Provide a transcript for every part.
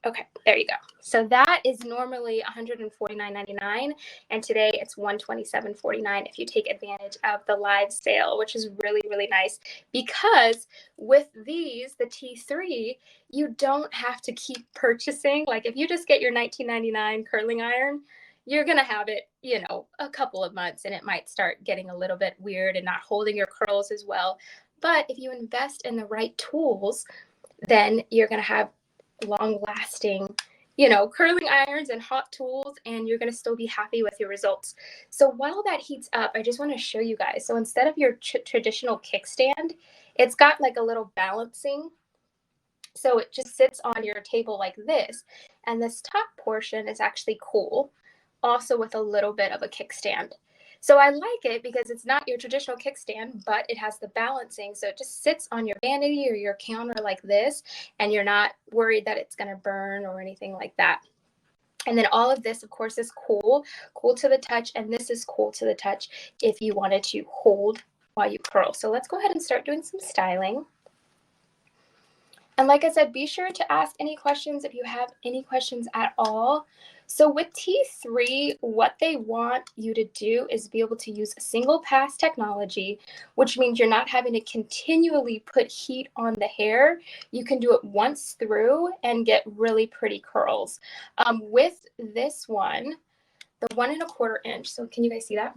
Okay, there you go. So that is normally $149.99, and today it's $127.49 if you take advantage of the live sale, which is really, really nice, because with these, the T3, you don't have to keep purchasing. Like if you just get your $19.99 curling iron, you're going to have it, a couple of months, and it might start getting a little bit weird and not holding your curls as well. But if you invest in the right tools, then you're going to have long lasting, curling irons and hot tools, and you're going to still be happy with your results. So while that heats up, I just want to show you guys. So instead of your traditional kickstand, it's got like a little balancing. So it just sits on your table like this. And this top portion is actually cool, also with a little bit of a kickstand. So I like it because it's not your traditional kickstand, but it has the balancing. So it just sits on your vanity or your counter like this, and you're not worried that it's going to burn or anything like that. And then all of this, of course, is cool to the touch. And this is cool to the touch if you wanted to hold while you curl. So let's go ahead and start doing some styling. And like I said, be sure to ask any questions if you have any questions at all. So with T3, what they want you to do is be able to use Singlepass technology, which means you're not having to continually put heat on the hair. You can do it once through and get really pretty curls. With this one, the 1¼ inch, so can you guys see that?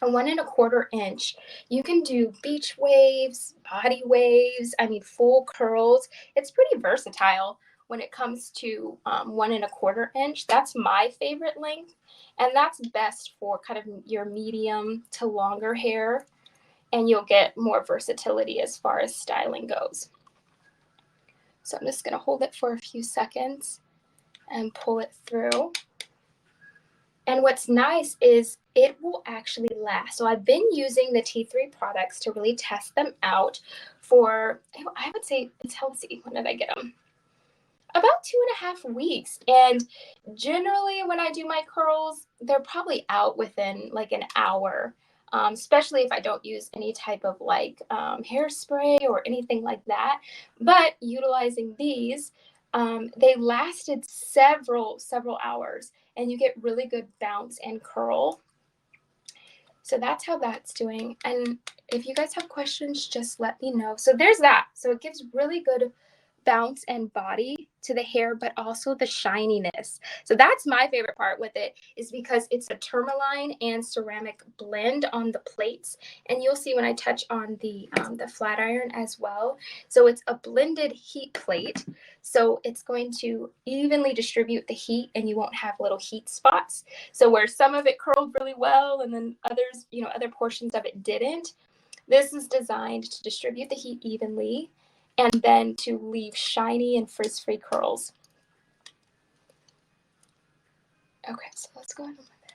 A 1¼ inch, you can do beach waves, body waves, full curls. It's pretty versatile when it comes to 1¼ inch. That's my favorite length, and that's best for kind of your medium to longer hair, and you'll get more versatility as far as styling goes. So I'm just going to hold it for a few seconds and pull it through. And what's nice is it will actually last. So I've been using the T3 products to really test them out for, I would say, it's healthy. When did I get them? About 2.5 weeks. And generally when I do my curls, they're probably out within like an hour, especially if I don't use any type of like hairspray or anything like that. But utilizing these, they lasted several hours, and you get really good bounce and curl. So that's how that's doing. And if you guys have questions, just let me know. So there's that. So it gives really good bounce and body to the hair, but also the shininess. So that's my favorite part with it, is because it's a tourmaline and ceramic blend on the plates, and you'll see when I touch on the flat iron as well. So it's a blended heat plate, so it's going to evenly distribute the heat, and you won't have little heat spots. So where some of it curled really well and then others, other portions of it didn't, this is designed to distribute the heat evenly and then to leave shiny and frizz-free curls. Okay, so let's go ahead with it.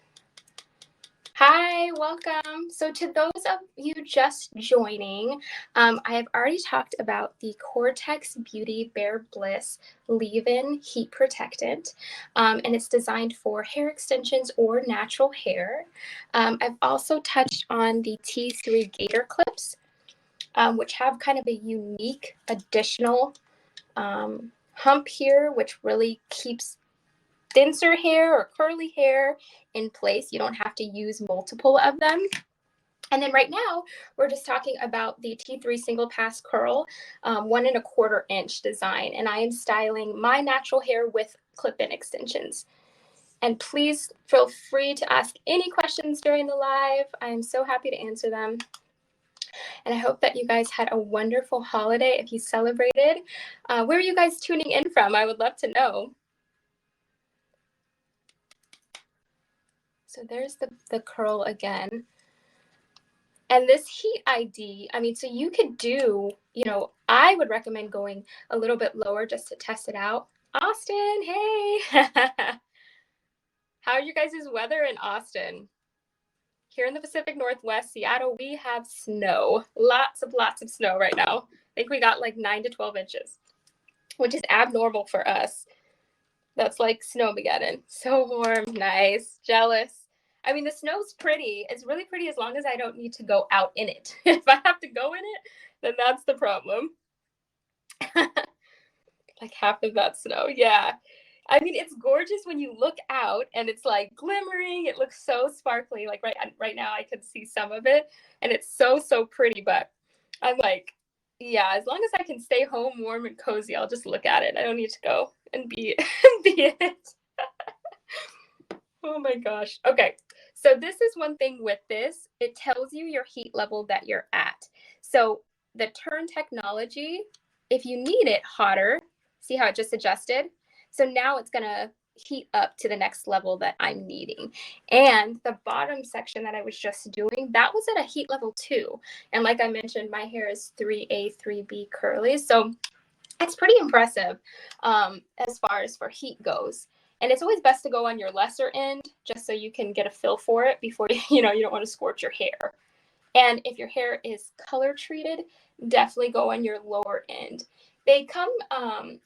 Hi, welcome. So to those of you just joining, I have already talked about the Cortex Beauty Bare Bliss Leave-In Heat Protectant, and it's designed for hair extensions or natural hair. I've also touched on the T3 Gator Clips, which have kind of a unique additional hump here, which really keeps denser hair or curly hair in place. You don't have to use multiple of them. And then right now, we're just talking about the T3 Single Pass Curl 1¼ inch design. And I am styling my natural hair with clip-in extensions. And please feel free to ask any questions during the live. I'm so happy to answer them. And I hope that you guys had a wonderful holiday if you celebrated. Where are you guys tuning in from? I would love to know. So there's the curl again. And this heat ID, so you could do, I would recommend going a little bit lower just to test it out. Austin, hey. How are you guys' weather in Austin? Here in the Pacific Northwest, Seattle, we have snow. Lots of snow right now. I think we got like 9 to 12 inches, which is abnormal for us. That's like snowmageddon. So warm, nice, jealous. The snow's pretty. It's really pretty as long as I don't need to go out in it. If I have to go in it, then that's the problem. like half of that snow. Yeah. I mean, it's gorgeous when you look out and it's like glimmering. It looks so sparkly. Like right now I can see some of it and it's so, so pretty. But I'm like, yeah, as long as I can stay home warm and cozy, I'll just look at it. I don't need to go and be, be in it. Oh my gosh. Okay. So this is one thing with this. It tells you your heat level that you're at. So the turn technology, if you need it hotter, see how it just adjusted? So now it's going to heat up to the next level that I'm needing. And the bottom section that I was just doing, that was at a heat level 2. And like I mentioned, my hair is 3A, 3B curly. So it's pretty impressive as far as for heat goes. And it's always best to go on your lesser end just so you can get a feel for it before you don't want to scorch your hair. And if your hair is color treated, definitely go on your lower end. They come,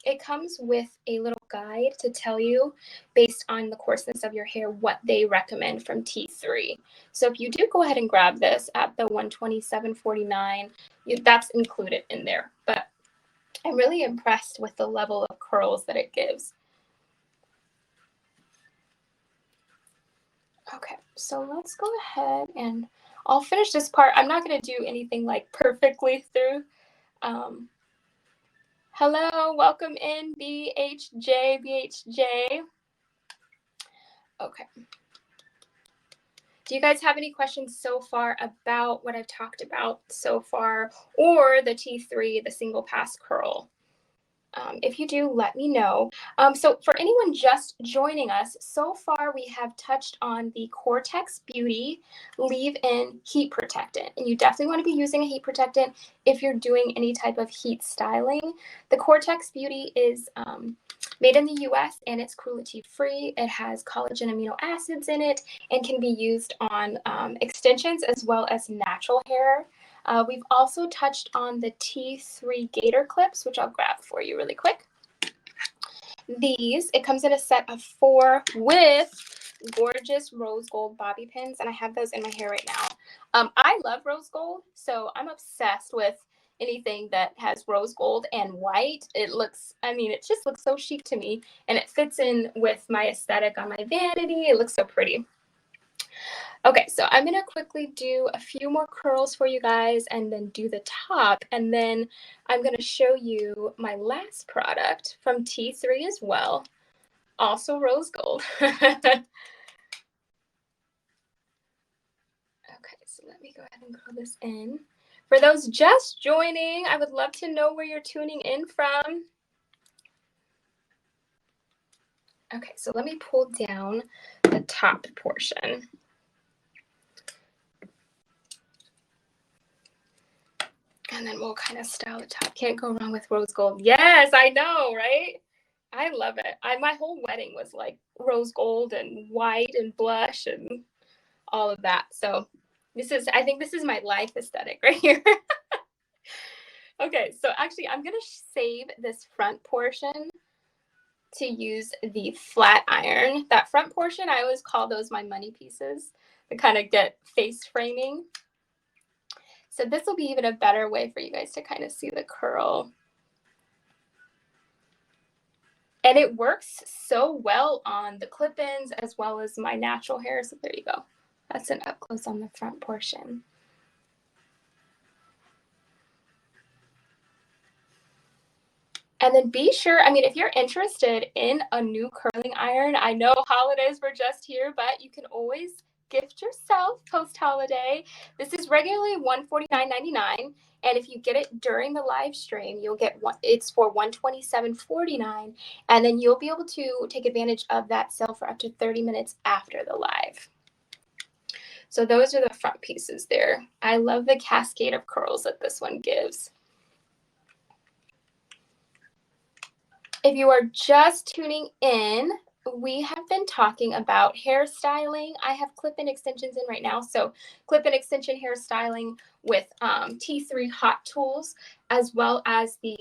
it comes with a little guide to tell you based on the coarseness of your hair what they recommend from T3. So if you do go ahead and grab this at the $127.49, that's included in there. But I'm really impressed with the level of curls that it gives. Okay, so let's go ahead and I'll finish this part. I'm not going to do anything like perfectly through. Hello, welcome in BHJ. Okay. Do you guys have any questions so far about what I've talked about so far or the T3, the single pass curl? If you do, let me know. So for anyone just joining us, so far we have touched on the Cortex Beauty leave-in heat protectant. And you definitely want to be using a heat protectant if you're doing any type of heat styling. The Cortex Beauty is made in the US and it's cruelty-free. It has collagen amino acids in it and can be used on extensions as well as natural hair. We've also touched on the T3 gator clips, which I'll grab for you really quick. These, it comes in a set of 4 with gorgeous rose gold bobby pins, and I have those in my hair right now. I love rose gold, so I'm obsessed with anything that has rose gold and white. It just looks so chic to me, and it fits in with my aesthetic on my vanity. It looks so pretty. Okay, so I'm going to quickly do a few more curls for you guys and then do the top. And then I'm going to show you my last product from T3 as well, also rose gold. Okay, so let me go ahead and curl this in. For those just joining, I would love to know where you're tuning in from. Okay, so let me pull down the top portion. And then we'll kind of style the top. Can't go wrong with rose gold. Yes, I know, right? I love it. My whole wedding was like rose gold and white and blush and all of that. So I think this is my life aesthetic right here. Okay, so actually I'm going to save this front portion to use the flat iron. That front portion, I always call those my money pieces to kind of get face framing. So this will be even a better way for you guys to kind of see the curl. And it works so well on the clip-ins as well as my natural hair. So there you go. That's an up close on the front portion. And then be sure, if you're interested in a new curling iron, I know holidays were just here, but you can always gift yourself post-holiday. This is regularly $149.99. And if you get it during the live stream, you'll get it's for $127.49. And then you'll be able to take advantage of that sale for up to 30 minutes after the live. So those are the front pieces there. I love the cascade of curls that this one gives. If you are just tuning in, we have been talking about hairstyling. I have clip-in extensions in right now. So clip-in extension hairstyling with T3 Hot Tools, as well as the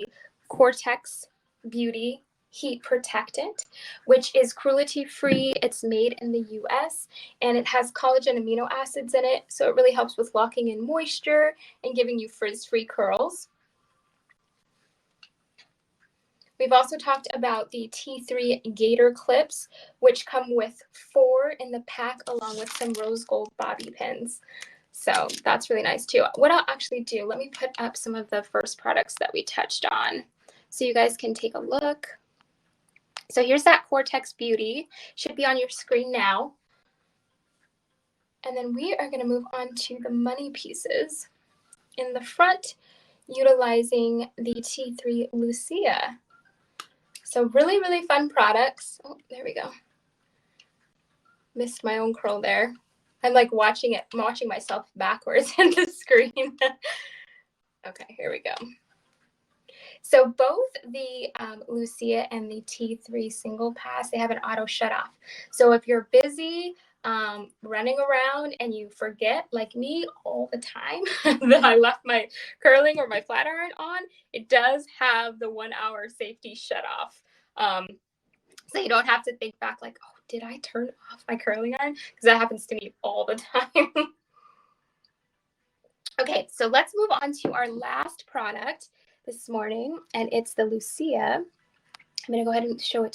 Cortex Beauty Heat Protectant, which is cruelty-free. It's made in the US, and it has collagen amino acids in it. So it really helps with locking in moisture and giving you frizz-free curls. We've also talked about the T3 Gator clips, which come with 4 in the pack along with some rose gold bobby pins. So that's really nice too. What I'll actually do, let me put up some of the first products that we touched on so you guys can take a look. So here's that Cortex Beauty. Should be on your screen now. And then we are going to move on to the money pieces. In the front, utilizing the T3 Lucia. So really, really fun products. Oh, there we go. Missed my own curl there. I'm like watching myself backwards in the screen. Okay, here we go. So both the Lucia and the T3 Singlepass, they have an auto shut off. So if you're busy running around and you forget, like me all the time, that I left my curling or my flat iron on, it does have the 1 hour safety shut off. So you don't have to think back like, oh, did I turn off my curling iron? Because that happens to me all the time. Okay, so let's move on to our last product this morning, and it's the Lucia. I'm going to go ahead and show it